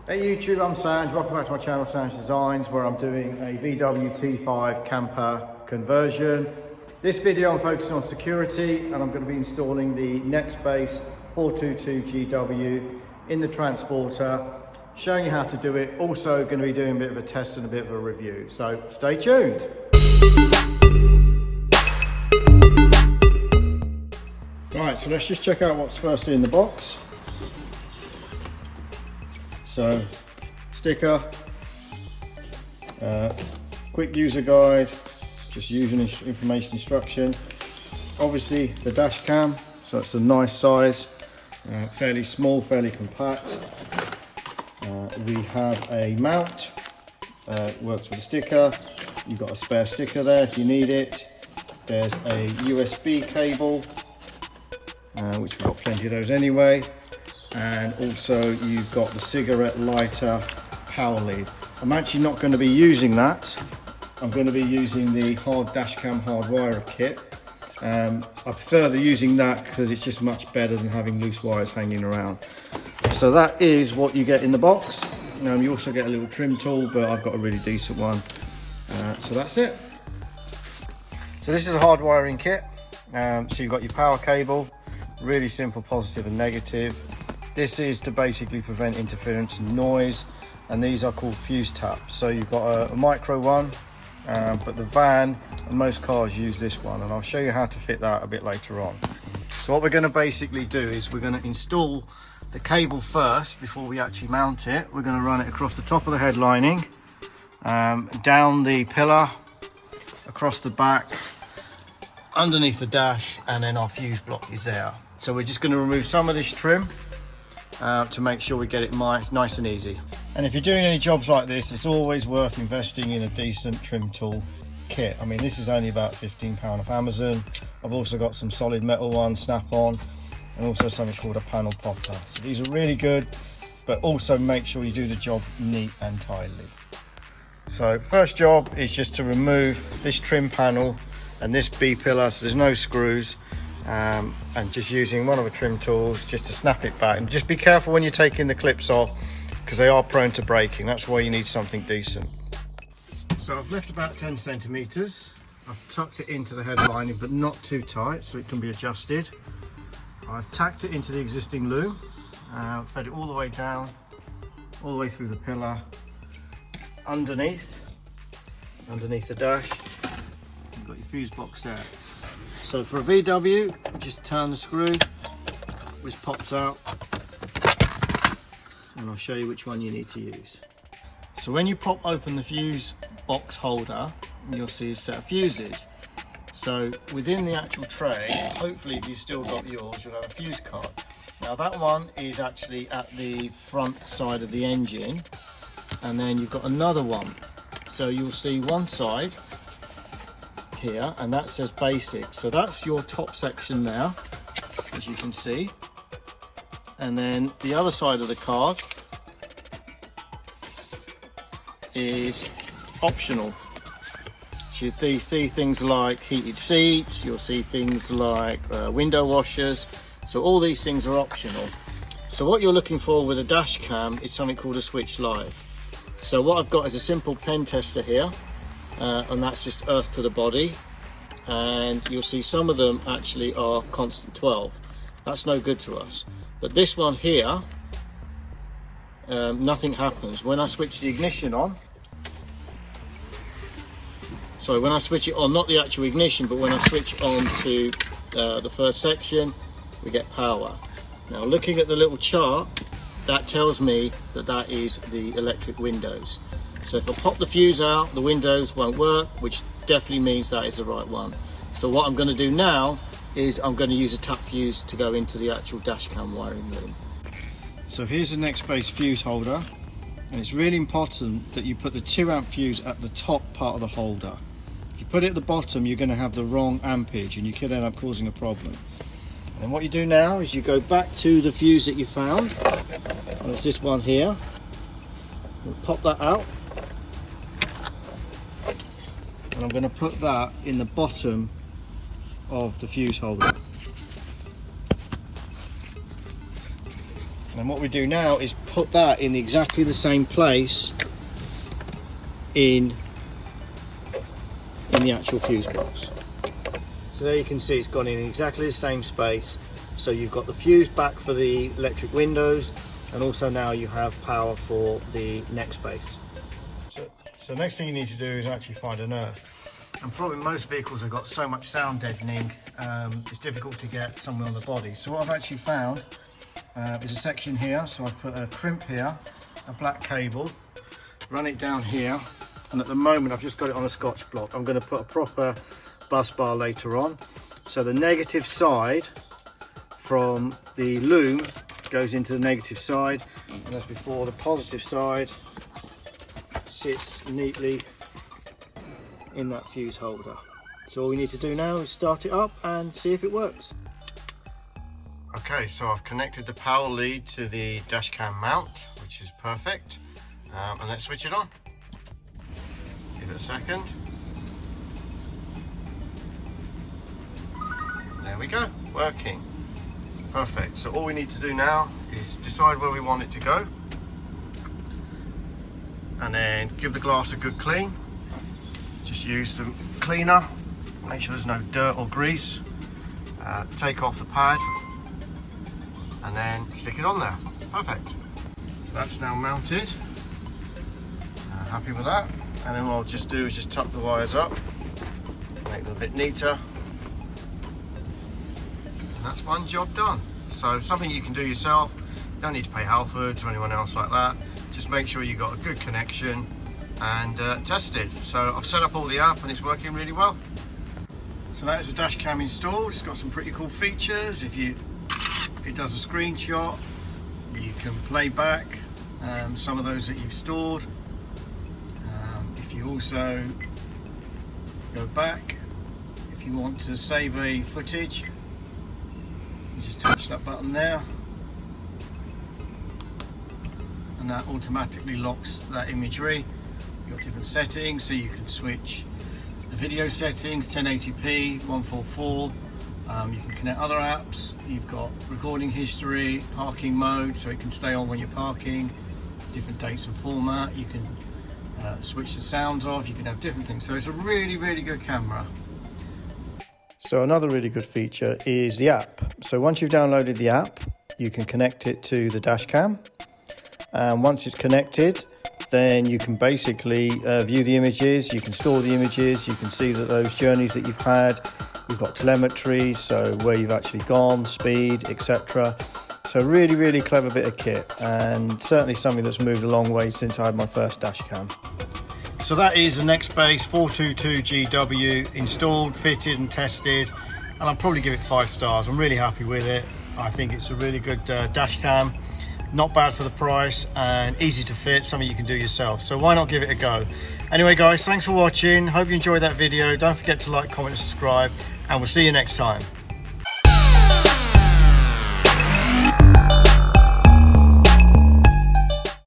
Hey YouTube, I'm SANJ. Welcome back to my channel, SANJ Designs, where I'm doing a VW T5 camper conversion. This video I'm focusing on security, and I'm going to be installing the Nextbase 422GW in the transporter, showing you how to do it. Also going to be doing a bit of a test and a bit of a review, so stay tuned. Right, so let's just check out what's first in the box. So, sticker, quick user guide, just using information instruction. Obviously the dash cam, so it's a nice size, fairly small, fairly compact. We have a mount, works with a sticker. You've got a spare sticker there if you need it. There's a USB cable, which we've got plenty of those anyway. And also you've got the cigarette lighter power lead. I'm actually not going to be using that. I'm going to be using the Dashcam Hardwire Kit. I prefer using that because it's just much better than having loose wires hanging around. So that is what you get in the box. You also get a little trim tool, but I've got a really decent one. So that's it. So this is a hardwiring kit. So you've got your power cable, really simple positive and negative. This is to basically prevent interference and noise, and these are called fuse taps. So you've got a micro one, but the van and most cars use this one, and I'll show you how to fit that a bit later on. So what we're going to basically do is we're going to install the cable first before we actually mount it. We're going to run it across the top of the head lining, down the pillar, across the back, underneath the dash, and then our fuse block is there. So we're just going to remove some of this trim to make sure we get it nice and easy. And if you're doing any jobs like this, it's always worth investing in a decent trim tool kit. I mean, this is only about £15 off Amazon. I've also got some solid metal ones, snap-on, and also something called a panel popper. So these are really good, but also make sure you do the job neat and tidily. So first job is just to remove this trim panel and this B pillar, so there's no screws. And just using one of the trim tools just to snap it back, and just be careful when you're taking the clips off because they are prone to breaking. That's why you need something decent. So I've left about 10 centimeters. I've tucked it into the head lining, but not too tight, so it can be adjusted. I've tacked it into the existing loom, fed it all the way down, all the way through the pillar, underneath the dash. You've got your fuse box there. So for a VW, just turn the screw, this pops out, and I'll show you which one you need to use. So when you pop open the fuse box holder, you'll see a set of fuses. So within the actual tray, hopefully if you've still got yours, you'll have a fuse card. Now that one is actually at the front side of the engine, and then you've got another one. So you'll see one side here, and that says basic, so that's your top section there, as you can see, and then the other side of the card is optional. So you see things like heated seats, you'll see things like window washers, so all these things are optional. So what you're looking for with a dash cam is something called a switch live. So what I've got is a simple pen tester here, and that's just earth to the body, and you'll see some of them actually are constant 12. That's no good to us, but this one here, nothing happens. When I switch the ignition on, sorry, when I switch it on, not the actual ignition, but when I switch on to the first section, we get power. Now looking at the little chart, that tells me that that is the electric windows. So if I pop the fuse out, the windows won't work, which definitely means that is the right one. So what I'm going to do now is I'm going to use a tap fuse to go into the actual dash cam wiring loom. So here's the Nextbase fuse holder, and it's really important that you put the 2 amp fuse at the top part of the holder. If you put it at the bottom, you're going to have the wrong ampage and you could end up causing a problem. And what you do now is you go back to the fuse that you found, and it's this one here. We'll pop that out. And I'm going to put that in the bottom of the fuse holder. And what we do now is put that in exactly the same place in the actual fuse box. So there you can see it's gone in exactly the same space. So you've got the fuse back for the electric windows, and also now you have power for the Nextbase. So next thing you need to do is actually find an earth. And probably most vehicles have got so much sound deadening, it's difficult to get somewhere on the body. So what I've actually found is a section here. So I've put a crimp here, a black cable, run it down here, and at the moment I've just got it on a Scotch block. I'm going to put a proper bus bar later on. So the negative side from the loom goes into the negative side, and as before, the positive side sits neatly in that fuse holder. So all we need to do now is start it up and see if it works. Okay, so I've connected the power lead to the dashcam mount, which is perfect, and let's switch it on. Give it a second. There we go, working. Perfect. So all we need to do now is decide where we want it to go, and then give the glass a good clean. Just use some cleaner, make sure there's no dirt or grease, take off the pad, and then stick it on there. Perfect. So that's now mounted. Happy with that. And then what I'll just do is just tuck the wires up, make them a bit neater. And that's one job done. So something you can do yourself. You don't need to pay Halfords or anyone else like that. Just make sure you've got a good connection and test it. So I've set up all the app and it's working really well. So that is a dash cam installed. It's got some pretty cool features. If it does a screenshot, you can play back some of those that you've stored. If you also go back, if you want to save a footage, you just touch that button there, and that automatically locks that imagery. You've got different settings, so you can switch the video settings, 1080p, 144. You can connect other apps. You've got recording history, parking mode, so it can stay on when you're parking, different dates and format. You can switch the sounds off, you can have different things. So it's a really, really good camera. So another really good feature is the app. So once you've downloaded the app, you can connect it to the dash cam. And once it's connected, then you can basically view the images, you can store the images, you can see that those journeys that you've had, you've got telemetry, so where you've actually gone, speed, etc. So really, really clever bit of kit, and certainly something that's moved a long way since I had my first dash cam. So that is the Nextbase 422GW installed, fitted and tested, and I'll probably give it 5 stars. I'm really happy with it. I think it's a really good dash cam, not bad for the price, and easy to fit, something you can do yourself. So why not give it a go? Anyway guys, thanks for watching. Hope you enjoyed that video. Don't forget to like, comment and subscribe, and we'll see you next time.